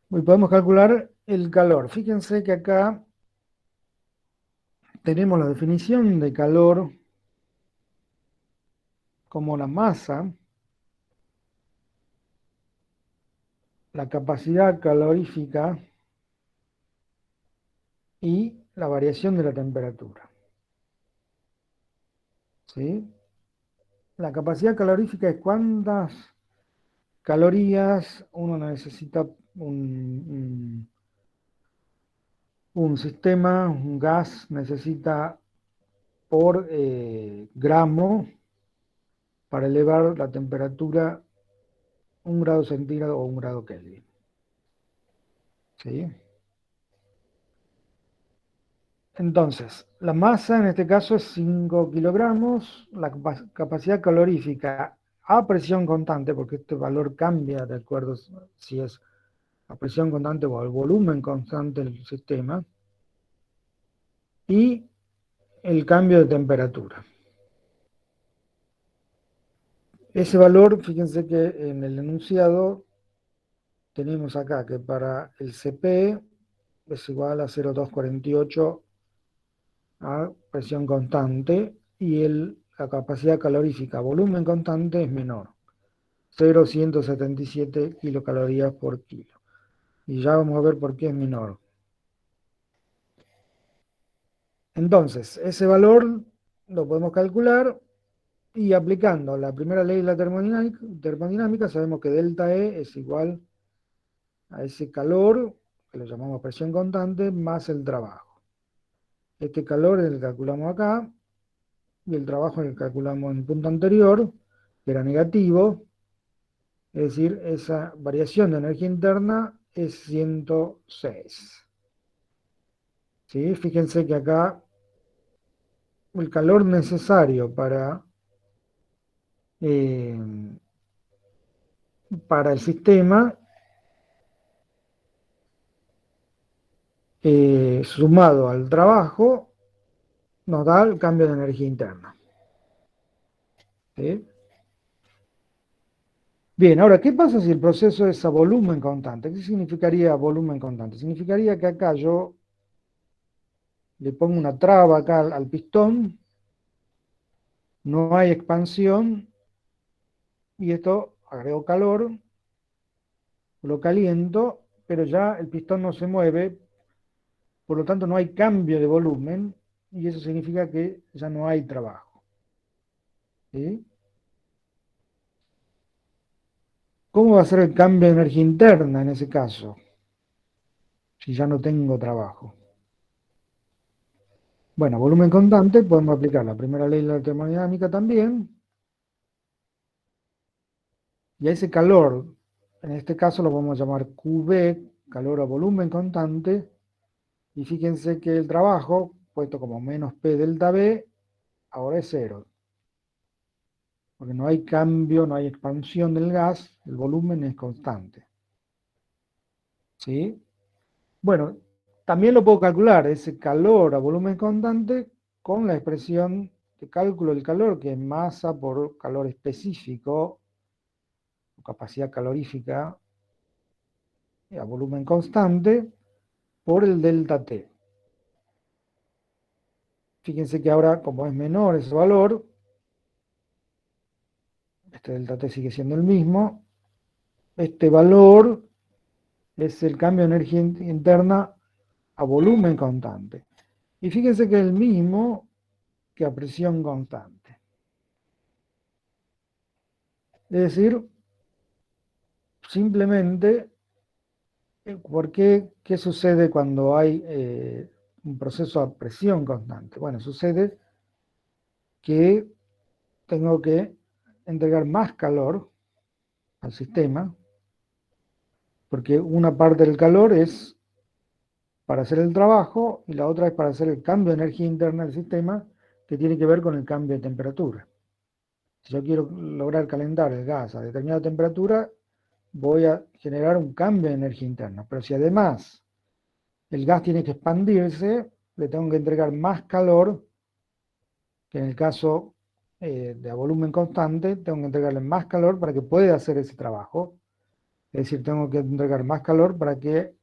y podemos calcular el calor. Fíjense que acá tenemos la definición de calor como la masa, la capacidad calorífica y la variación de la temperatura. ¿Sí? La capacidad calorífica es cuántas calorías uno necesita un sistema, un gas necesita por gramo para elevar la temperatura 1 grado centígrado o 1 grado Kelvin. ¿Sí? Entonces, la masa en este caso es 5 kilogramos, la capacidad calorífica a presión constante, porque este valor cambia de acuerdo si es a presión constante o al volumen constante del sistema, y el cambio de temperatura. Ese valor, fíjense que en el enunciado tenemos acá que para el CP es igual a 0,248 a presión constante y la capacidad calorífica a volumen constante es menor, 0,177 kilocalorías por kilo. Y ya vamos a ver por qué es menor. Entonces, ese valor lo podemos calcular y aplicando la primera ley de la termodinámica sabemos que delta E es igual a ese calor, que lo llamamos presión constante, más el trabajo. Este calor es el que calculamos acá, y el trabajo es el que calculamos en el punto anterior, que era negativo, es decir, esa variación de energía interna es 106. ¿Sí? Fíjense que acá el calor necesario para el sistema sumado al trabajo nos da el cambio de energía interna. ¿Sí? Bien, ahora, ¿qué pasa si el proceso es a volumen constante? ¿Qué significaría volumen constante? Significaría que acá yo le pongo una traba acá al pistón, no hay expansión, y esto agrego calor, lo caliento, pero ya el pistón no se mueve, por lo tanto no hay cambio de volumen, y eso significa que ya no hay trabajo. ¿Sí? ¿Cómo va a ser el cambio de energía interna en ese caso? Si ya no tengo trabajo. Bueno, volumen constante, podemos aplicar la primera ley de la termodinámica también. Y a ese calor, en este caso lo vamos a llamar QB, calor a volumen constante. Y fíjense que el trabajo, puesto como menos P delta B, ahora es 0. Porque no hay cambio, no hay expansión del gas, el volumen es constante. ¿Sí? Bueno, también lo puedo calcular, ese calor a volumen constante, con la expresión de cálculo del calor, que es masa por calor específico, o capacidad calorífica a volumen constante, por el delta T. Fíjense que ahora, como es menor ese valor, este delta T sigue siendo el mismo, este valor es el cambio de energía interna a volumen constante. Y fíjense que es el mismo que a presión constante. Es decir, simplemente, ¿qué sucede cuando hay un proceso a presión constante? Bueno, sucede que tengo que entregar más calor al sistema, porque una parte del calor es para hacer el trabajo y la otra es para hacer el cambio de energía interna del sistema, que tiene que ver con el cambio de temperatura. Si yo quiero lograr calentar el gas a determinada temperatura, voy a generar un cambio de energía interna. Pero si además el gas tiene que expandirse, le tengo que entregar más calor, que en el caso de a volumen constante, tengo que entregarle más calor para que pueda hacer ese trabajo. Es decir, tengo que entregar más calor para que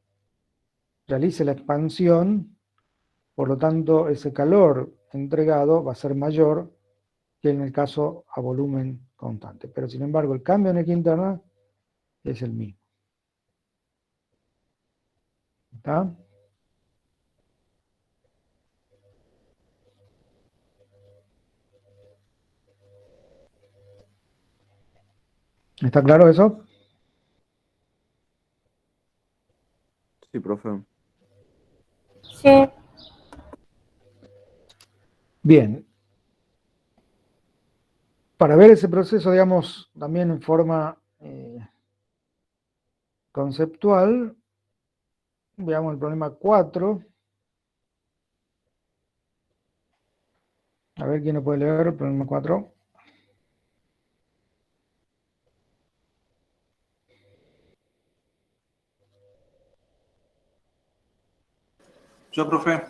realice la expansión, por lo tanto, ese calor entregado va a ser mayor que en el caso a volumen constante. Pero sin embargo, el cambio de energía interna es el mismo. ¿Está? ¿Está claro eso? Sí, profe. Sí. Bien. Para ver ese proceso, digamos, también en forma conceptual, veamos el problema 4. A ver quién lo puede leer, el problema 4. Yo, profe,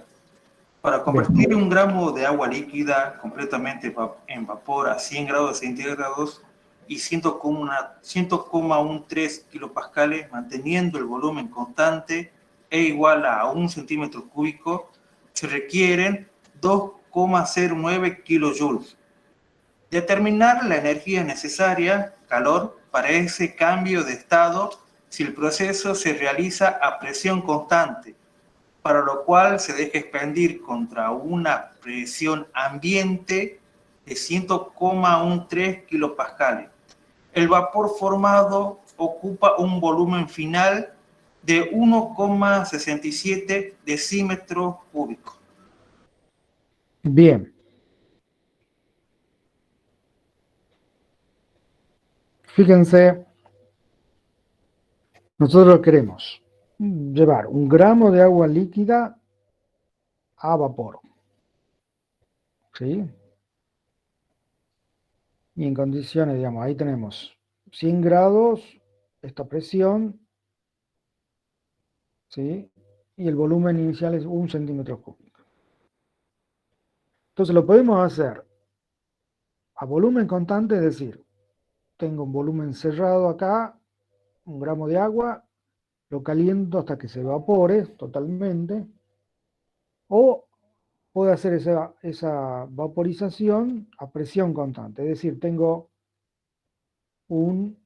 para Bien. convertir un gramo de agua líquida completamente en vapor a 100 grados centígrados y 100,13 kilopascales, manteniendo el volumen constante e igual a 1 centímetro cúbico, se requieren 2,09 kilojoules. Determinar la energía necesaria, calor, para ese cambio de estado si el proceso se realiza a presión constante, para lo cual se deja expandir contra una presión ambiente de 100,13 kilopascales. El vapor formado ocupa un volumen final de 1,67 decímetros cúbicos. Bien. Fíjense, nosotros queremos llevar un gramo de agua líquida a vapor. ¿Sí? Y en condiciones, digamos, ahí tenemos 100 grados, esta presión, ¿sí? Y el volumen inicial es 1 centímetro cúbico. Entonces lo podemos hacer a volumen constante, es decir, tengo un volumen cerrado acá, un gramo de agua, lo caliento hasta que se evapore totalmente, o puedo hacer esa vaporización a presión constante, es decir, tengo un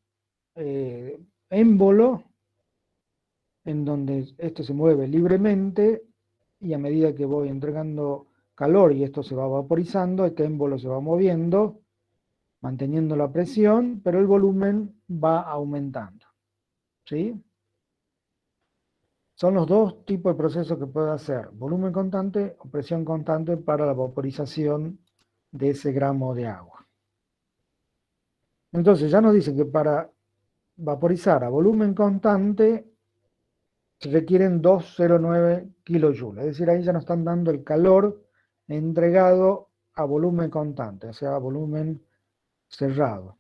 émbolo en donde esto se mueve libremente y a medida que voy entregando calor y esto se va vaporizando, este émbolo se va moviendo, manteniendo la presión, pero el volumen va aumentando. ¿Sí? Son los dos tipos de procesos que puedo hacer, volumen constante o presión constante para la vaporización de ese gramo de agua. Entonces ya nos dicen que para vaporizar a volumen constante se requieren 209 kilojoules, es decir, ahí ya nos están dando el calor entregado a volumen constante, o sea, a volumen cerrado.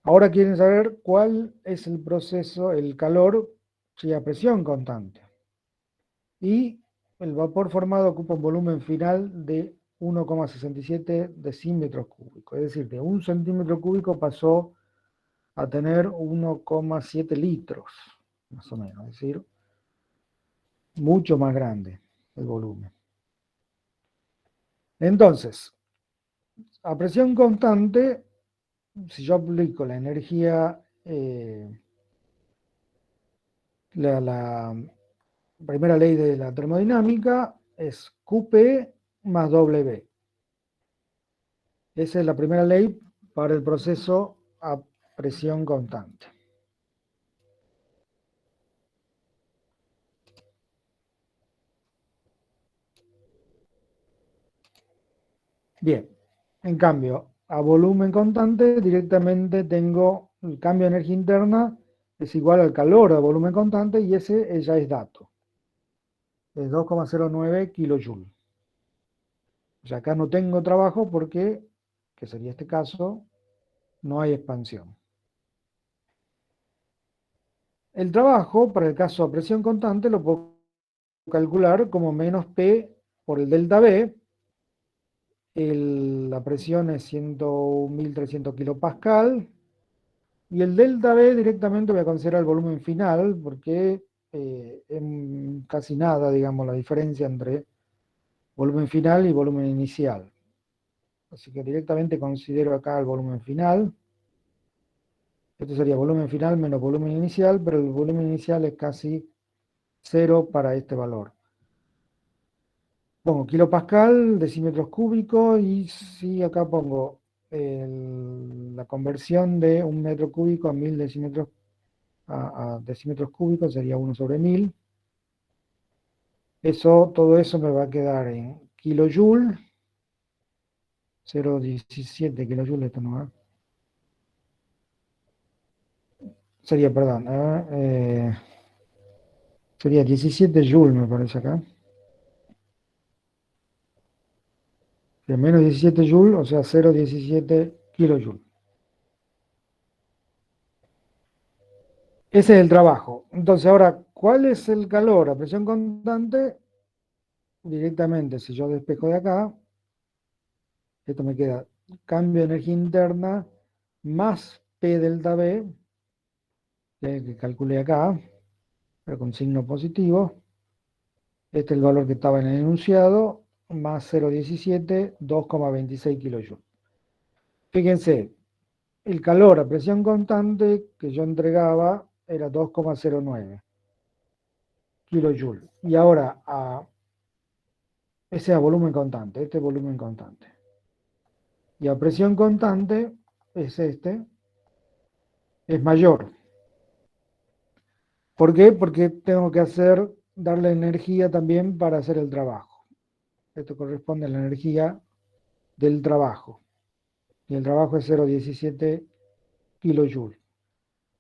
Ahora quieren saber cuál es el proceso, el calor, si a presión constante. Y el vapor formado ocupa un volumen final de 1,67 decímetros cúbicos, es decir, de 1 centímetro cúbico pasó a tener 1,7 litros, más o menos, es decir, mucho más grande el volumen. Entonces, a presión constante, si yo aplico la energía, la primera ley de la termodinámica es QP más W. Esa es la primera ley para el proceso a presión constante. Bien, en cambio, a volumen constante directamente tengo el cambio de energía interna es igual al calor a volumen constante y ese ya es dato. Es 2,09 kilojoules. O sea, acá no tengo trabajo porque, que sería este caso, no hay expansión. El trabajo, para el caso a presión constante, lo puedo calcular como menos P por el delta B. La presión es 101.300 kilopascal. Y el delta B directamente voy a considerar el volumen final, porque es casi nada, digamos, la diferencia entre volumen final y volumen inicial. Así que directamente considero acá el volumen final. Esto sería volumen final menos volumen inicial, pero el volumen inicial es casi cero para este valor. Pongo kilopascal, decímetros cúbicos, y si acá pongo la conversión de un metro cúbico a 1000 decímetros, a decímetros cúbicos, sería 1/1000. Todo eso me va a quedar en kilojoule, 0,17 kilojoules, esto no va. Sería, perdón, sería 17 joules, me parece acá. De menos 17 joules, o sea, 0,17 kilojoules. Ese es el trabajo. Entonces, ahora, ¿cuál es el calor a presión constante? Directamente, si yo despejo de acá, esto me queda cambio de energía interna más P delta B, que calculé acá, pero con signo positivo. Este es el valor que estaba en el enunciado, más 0,17, 2,26 kilojoules. Fíjense, el calor a presión constante que yo entregaba era 2,09 kilojoules. Y ahora, ese es a volumen constante, este es volumen constante. Y a presión constante es es mayor. ¿Por qué? Porque tengo que darle energía también para hacer el trabajo. Esto corresponde a la energía del trabajo. Y el trabajo es 0,17 kilojoules.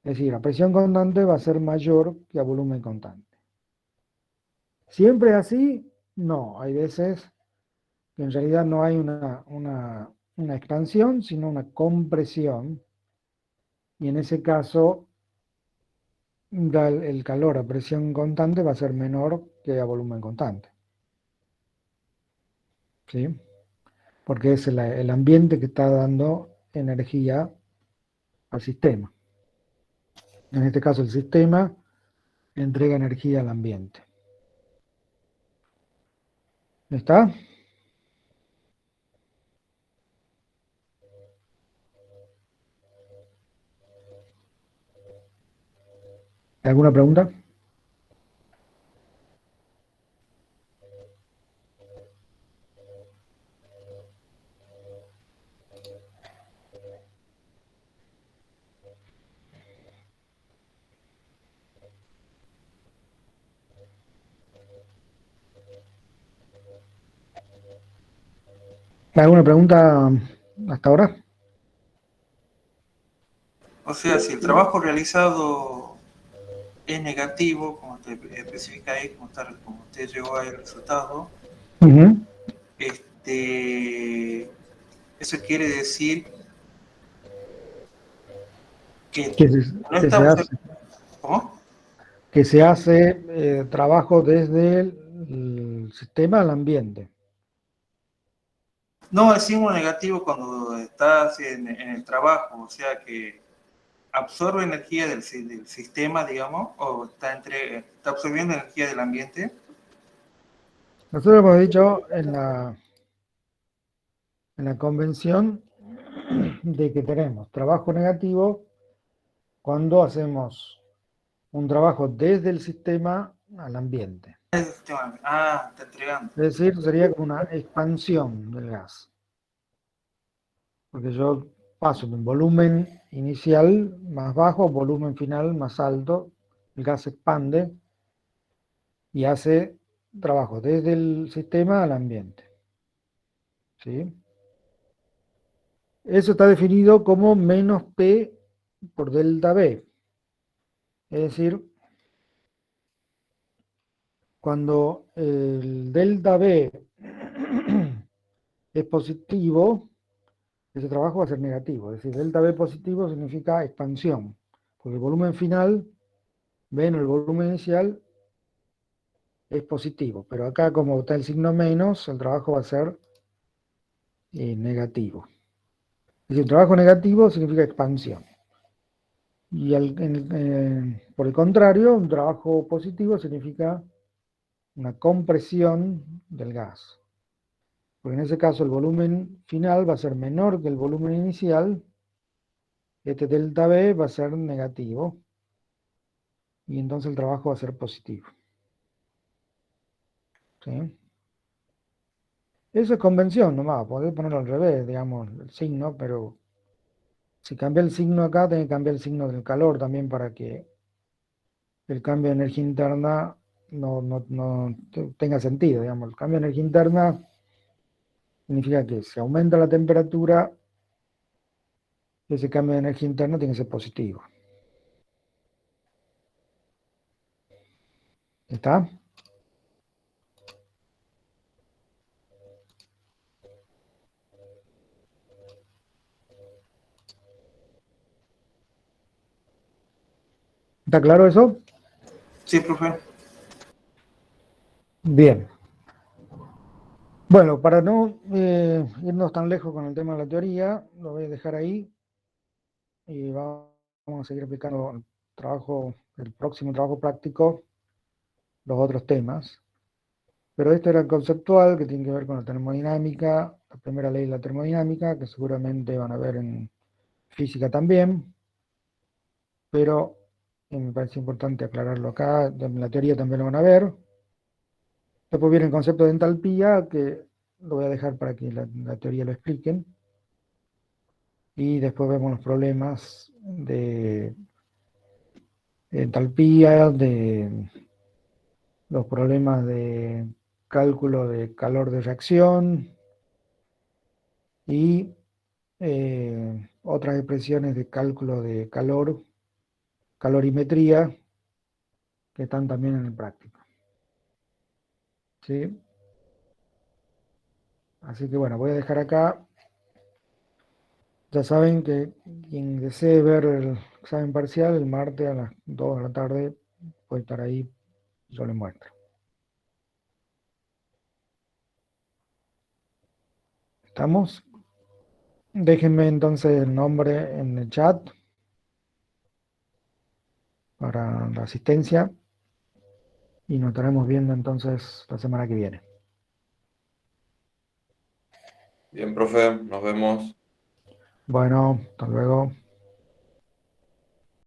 Es decir, a presión constante va a ser mayor que a volumen constante. ¿Siempre es así? No, hay veces que en realidad no hay una expansión, sino una compresión. Y en ese caso, el calor a presión constante va a ser menor que a volumen constante. ¿Sí? Porque es el ambiente que está dando energía al sistema. En este caso, el sistema entrega energía al ambiente. ¿Está? ¿Alguna pregunta? ¿Alguna pregunta hasta ahora? O sea, si el trabajo realizado es negativo, como te especifica ahí, como usted llegó ahí al resultado, eso quiere decir que Que no se estamos... hace, ¿Cómo? que se hace trabajo desde el sistema al ambiente. No, es signo negativo cuando estás en el trabajo, o sea que absorbe energía del sistema, digamos, o está absorbiendo energía del ambiente. Nosotros hemos dicho en la convención de que tenemos trabajo negativo cuando hacemos un trabajo desde el sistema al ambiente. Está entregando. Es decir, sería como una expansión del gas. Porque yo paso de un volumen inicial más bajo a volumen final más alto, el gas se expande y hace trabajo desde el sistema al ambiente. ¿Sí? Eso está definido como menos P por delta B. Es decir, cuando el delta B es positivo, ese trabajo va a ser negativo. Es decir, delta B positivo significa expansión, porque el volumen final, menos el volumen inicial, es positivo. Pero acá, como está el signo menos, el trabajo va a ser negativo. Es decir, un trabajo negativo significa expansión. Y por el contrario, un trabajo positivo significa una compresión del gas. Porque en ese caso el volumen final va a ser menor que el volumen inicial. Este delta B va a ser negativo. Y entonces el trabajo va a ser positivo. ¿Sí? Eso es convención nomás. Podés ponerlo al revés, digamos, el signo, pero si cambia el signo acá, tenés que cambiar el signo del calor también para que el cambio de energía interna no tenga sentido, digamos. El cambio de energía interna significa que si aumenta la temperatura, ese cambio de energía interna tiene que ser positivo. ¿Está? ¿Está claro eso? Sí, profe. Bien. Bueno, para no irnos tan lejos con el tema de la teoría, lo voy a dejar ahí y vamos a seguir aplicando el próximo trabajo práctico, los otros temas. Pero esto era conceptual, que tiene que ver con la termodinámica, la primera ley de la termodinámica, que seguramente van a ver en física también, pero me parece importante aclararlo acá, en la teoría también lo van a ver. Después viene el concepto de entalpía, que lo voy a dejar para que la teoría lo expliquen. Y después vemos los problemas de entalpía, de los problemas de cálculo de calor de reacción y otras expresiones de cálculo de calor, calorimetría, que están también en el práctico. ¿Sí? Así que bueno, voy a dejar acá. Ya saben que quien desee ver el examen parcial, el martes a las 2 de la tarde, puede estar ahí, yo les muestro. ¿Estamos? Déjenme entonces el nombre en el chat para la asistencia y nos estaremos viendo entonces la semana que viene. Bien, profe, nos vemos. Bueno, hasta luego.